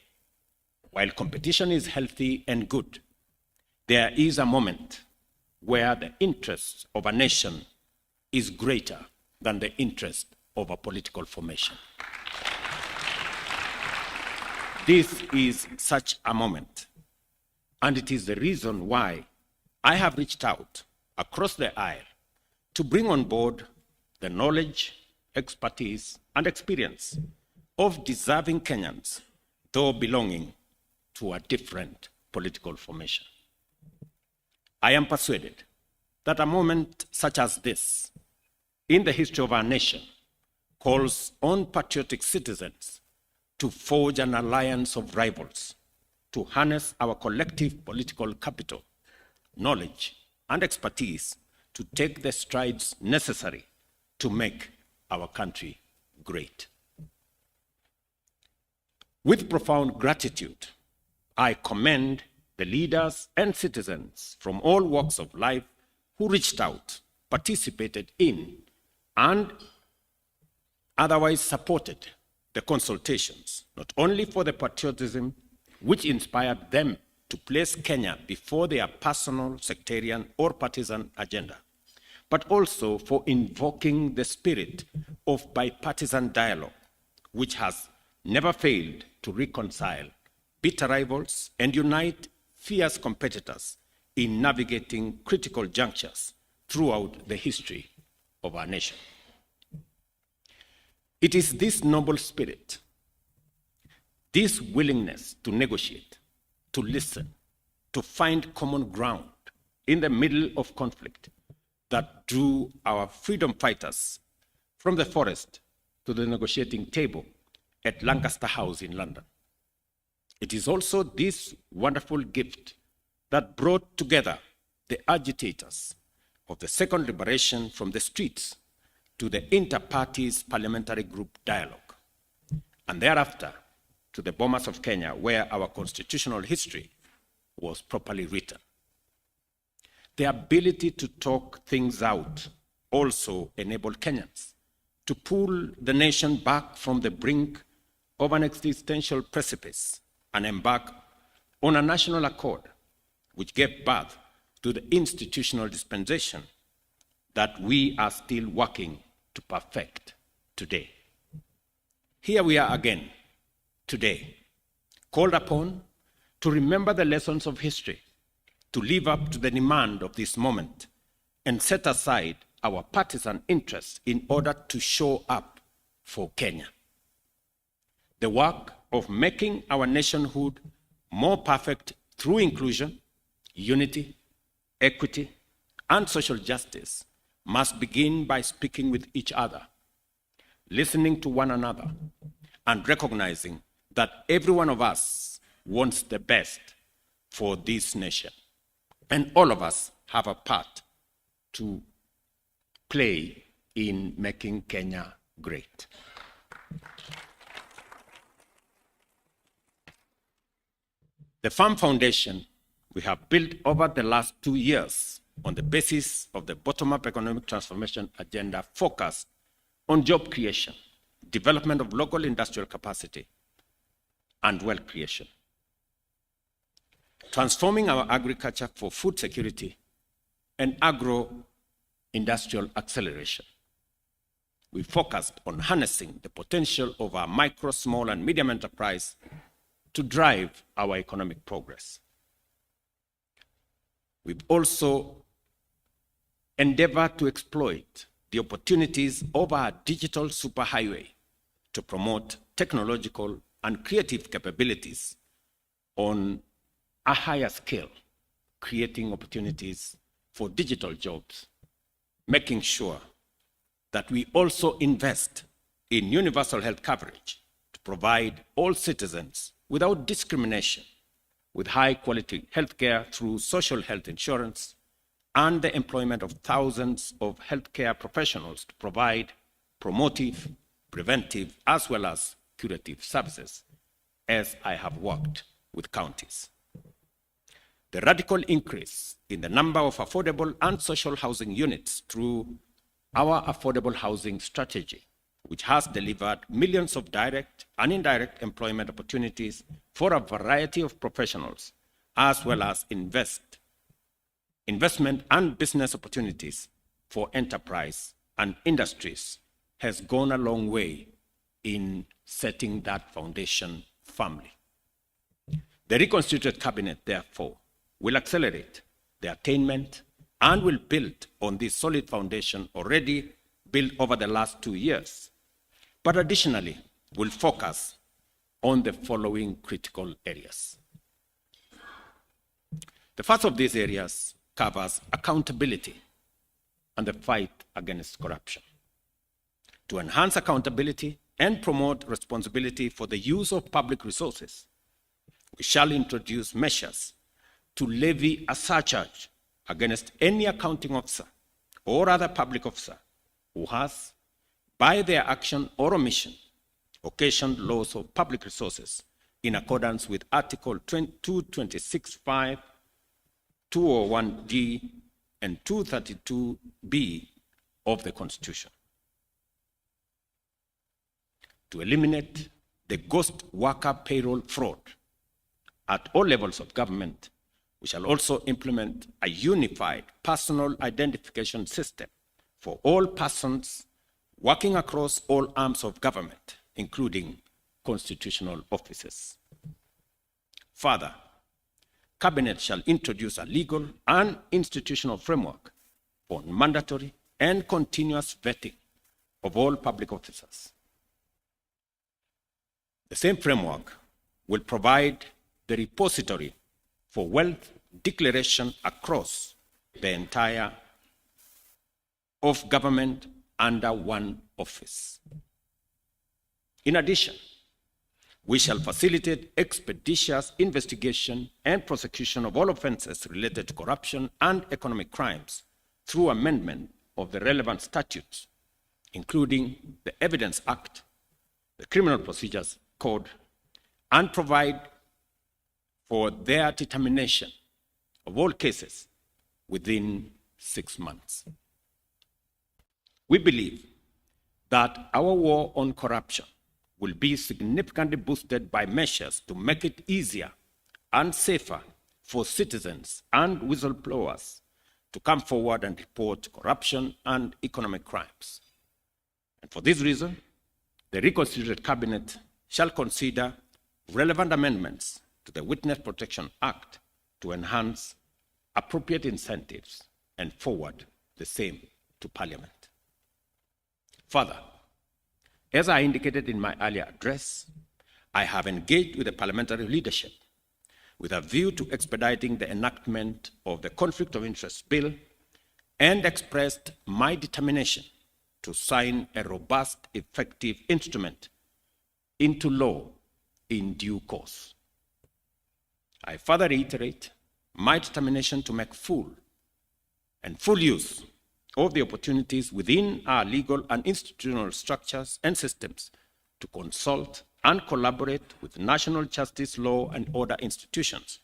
while competition is healthy and good, there is a moment where the interest of a nation is greater than the interest of a political formation. This is such a moment, and it is the reason why I have reached out across the aisle to bring on board the knowledge, expertise, and experience of deserving Kenyans, though belonging to a different political formation. I am persuaded that a moment such as this in the history of our nation calls on patriotic citizens to forge an alliance of rivals, to harness our collective political capital, knowledge, and expertise to take the strides necessary to make our country great. With profound gratitude, I commend the leaders and citizens from all walks of life who reached out, participated in, and otherwise supported the consultations, not only for the patriotism which inspired them to place Kenya before their personal, sectarian, or partisan agenda, but also for invoking the spirit of bipartisan dialogue, which has never failed to reconcile bitter rivals and unite fierce competitors in navigating critical junctures throughout the history of our nation. It is this noble spirit, this willingness to negotiate, to listen, to find common ground in the middle of conflict, that drew our freedom fighters from the forest to the negotiating table at Lancaster House in London. It is also this wonderful gift that brought together the agitators of the second liberation from the streets to the inter-parties parliamentary group dialogue, and thereafter to the Bomas of Kenya, where our constitutional history was properly written. The ability to talk things out also enabled Kenyans to pull the nation back from the brink of an existential precipice and embark on a national accord which gave birth to the institutional dispensation that we are still working to perfect today. Here we are again today, called upon to remember the lessons of history, to live up to the demand of this moment, and set aside our partisan interests in order to show up for Kenya. The work of making our nationhood more perfect through inclusion, unity, equity, and social justice must begin by speaking with each other, listening to one another, and recognizing that every one of us wants the best for this nation. And all of us have a part to play in making Kenya great. The firm foundation we have built over the last 2 years on the basis of the bottom-up economic transformation agenda focused on job creation, development of local industrial capacity, and wealth creation. Transforming our agriculture for food security and agro-industrial acceleration. We focused on harnessing the potential of our micro, small, and medium enterprise to drive our economic progress. We've also endeavored to exploit the opportunities of our digital superhighway to promote technological and creative capabilities on a higher scale, creating opportunities for digital jobs, making sure that we also invest in universal health coverage to provide all citizens without discrimination with high-quality healthcare through social health insurance and the employment of thousands of healthcare professionals to provide promotive, preventive, as well as curative services, as I have worked with counties. The radical increase in the number of affordable and social housing units through our affordable housing strategy, which has delivered millions of direct and indirect employment opportunities for a variety of professionals, as well as investment and business opportunities for enterprise and industries, has gone a long way in setting that foundation firmly. The reconstituted cabinet, therefore, will accelerate the attainment and will build on this solid foundation already built over the last 2 years, but additionally will focus on the following critical areas. The first of these areas covers accountability and the fight against corruption. To enhance accountability and promote responsibility for the use of public resources, we shall introduce measures to levy a surcharge against any accounting officer or other public officer who has, by their action or omission, occasioned loss of public resources in accordance with Article 226(5), 201(d), and 232(b) of the Constitution. To eliminate the ghost worker payroll fraud at all levels of government, we shall also implement a unified personal identification system for all persons working across all arms of government, including constitutional offices. Further, Cabinet shall introduce a legal and institutional framework for mandatory and continuous vetting of all public officers. The same framework will provide the repository for wealth declaration across the entire of government under one office. In addition, we shall facilitate expeditious investigation and prosecution of all offenses related to corruption and economic crimes through amendment of the relevant statutes, including the Evidence Act, the Criminal Procedures Code, and provide for their determination of all cases within 6 months. We believe that our war on corruption will be significantly boosted by measures to make it easier and safer for citizens and whistleblowers to come forward and report corruption and economic crimes. And for this reason, the reconstituted cabinet shall consider relevant amendments to the Witness Protection Act to enhance appropriate incentives and forward the same to Parliament. Further, as I indicated in my earlier address, I have engaged with the parliamentary leadership with a view to expediting the enactment of the Conflict of Interest Bill and expressed my determination to sign a robust, effective instrument into law in due course. I further reiterate my determination to make full use of the opportunities within our legal and institutional structures and systems to consult and collaborate with national justice, law, and order institutions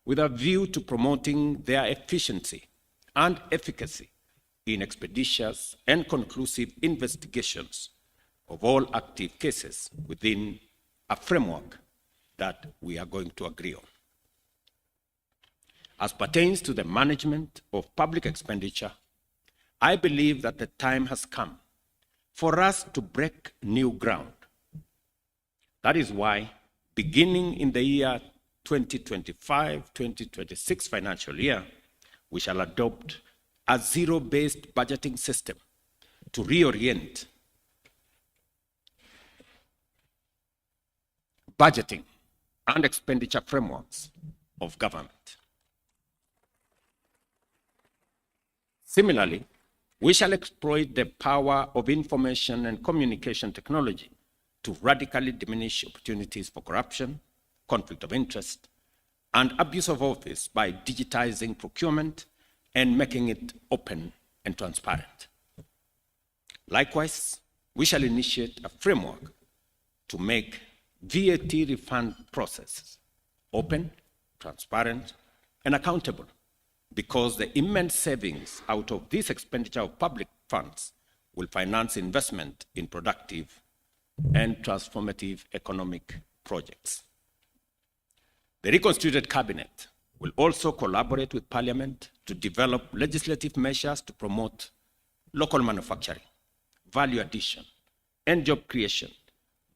with a view to promoting their efficiency and efficacy in expeditious and conclusive investigations of all active cases within a framework that we are going to agree on. As pertains to the management of public expenditure, I believe that the time has come for us to break new ground. That is why, beginning in the year 2025-2026 financial year, we shall adopt a zero-based budgeting system to reorient budgeting and expenditure frameworks of government. Similarly, we shall exploit the power of information and communication technology to radically diminish opportunities for corruption, conflict of interest, and abuse of office by digitizing procurement and making it open and transparent. Likewise, we shall initiate a framework to make VAT refund processes open, transparent, and accountable, because the immense savings out of this expenditure of public funds will finance investment in productive and transformative economic projects. The reconstituted cabinet will also collaborate with Parliament to develop legislative measures to promote local manufacturing, value addition, and job creation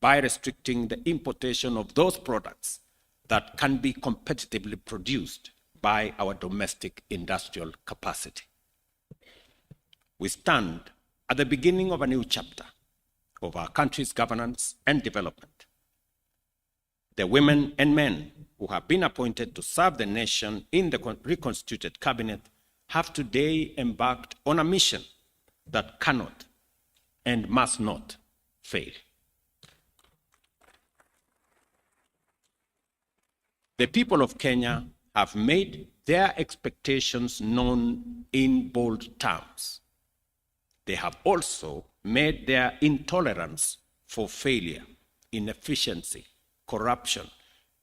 by restricting the importation of those products that can be competitively produced by our domestic industrial capacity. We stand at the beginning of a new chapter of our country's governance and development. The women and men who have been appointed to serve the nation in the reconstituted cabinet have today embarked on a mission that cannot and must not fail. The people of Kenya have made their expectations known in bold terms. They have also made their intolerance for failure, inefficiency, corruption,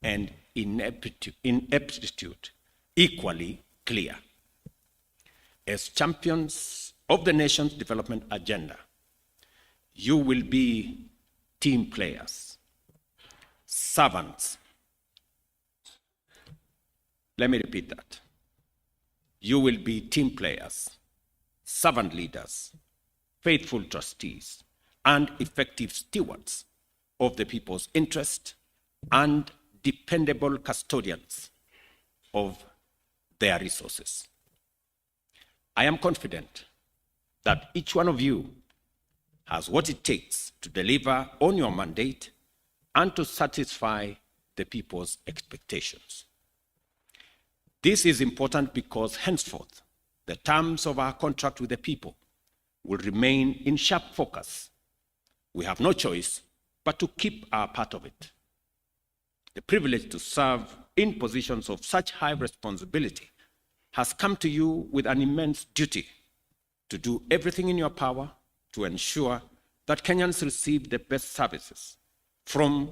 and ineptitude equally clear. As champions of the nation's development agenda, you will be team players, servants. Let me repeat that. You will be team players, servant leaders, faithful trustees, and effective stewards of the people's interest and dependable custodians of their resources. I am confident that each one of you has what it takes to deliver on your mandate and to satisfy the people's expectations. This is important because henceforth, the terms of our contract with the people will remain in sharp focus. We have no choice but to keep our part of it. The privilege to serve in positions of such high responsibility has come to you with an immense duty to do everything in your power to ensure that Kenyans receive the best services from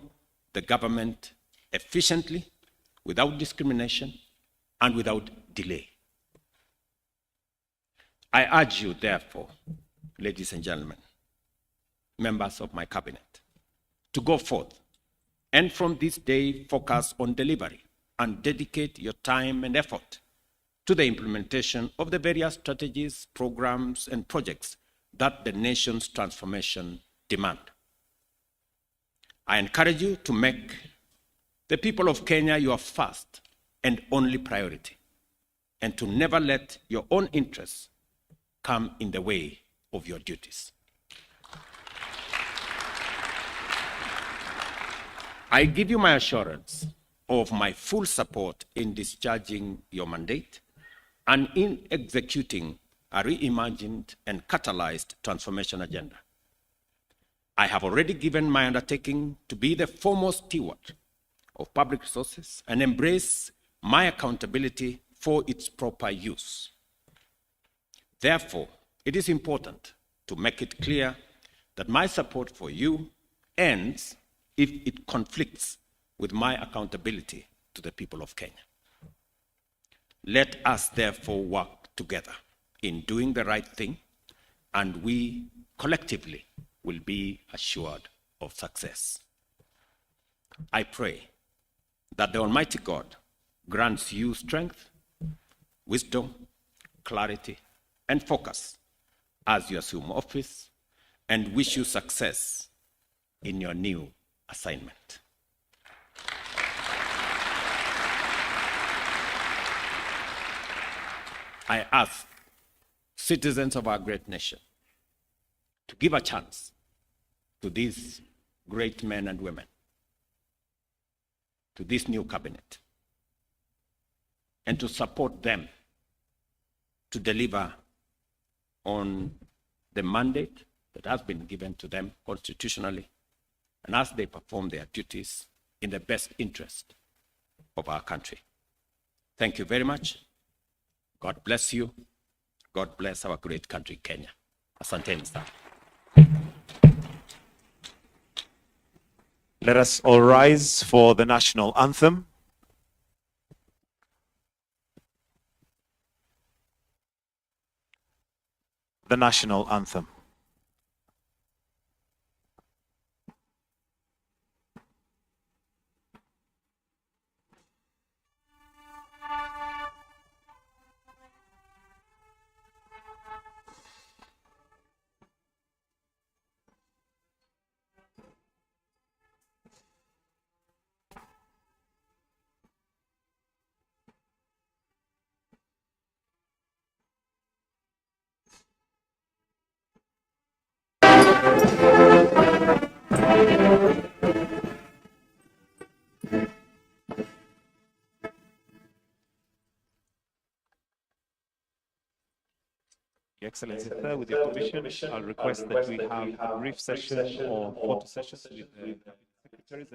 the government efficiently, without discrimination, and without delay. I urge you, therefore, ladies and gentlemen, members of my cabinet, to go forth and from this day focus on delivery and dedicate your time and effort to the implementation of the various strategies, programs, and projects that the nation's transformation demand. I encourage you to make the people of Kenya your first and only priority, and to never let your own interests come in the way of your duties. I give you my assurance of my full support in discharging your mandate and in executing a reimagined and catalyzed transformation agenda. I have already given my undertaking to be the foremost steward of public resources and embrace my accountability for its proper use. Therefore, it is important to make it clear that my support for you ends if it conflicts with my accountability to the people of Kenya. Let us therefore work together in doing the right thing, and we collectively will be assured of success. I pray that the Almighty God grants you strength, wisdom, clarity, and focus as you assume office, and wish you success in your new assignment. I ask citizens of our great nation to give a chance to these great men and women, to this new cabinet, and to support them to deliver on the mandate that has been given to them constitutionally, and as they perform their duties in the best interest of our country. Thank you very much. God bless you. God bless our great country, Kenya. Asanteni sana. Let us all rise for the national anthem. The national anthem. Your Excellency, sir, with your permission, I'll request that we have a brief session or photo sessions with the secretaries.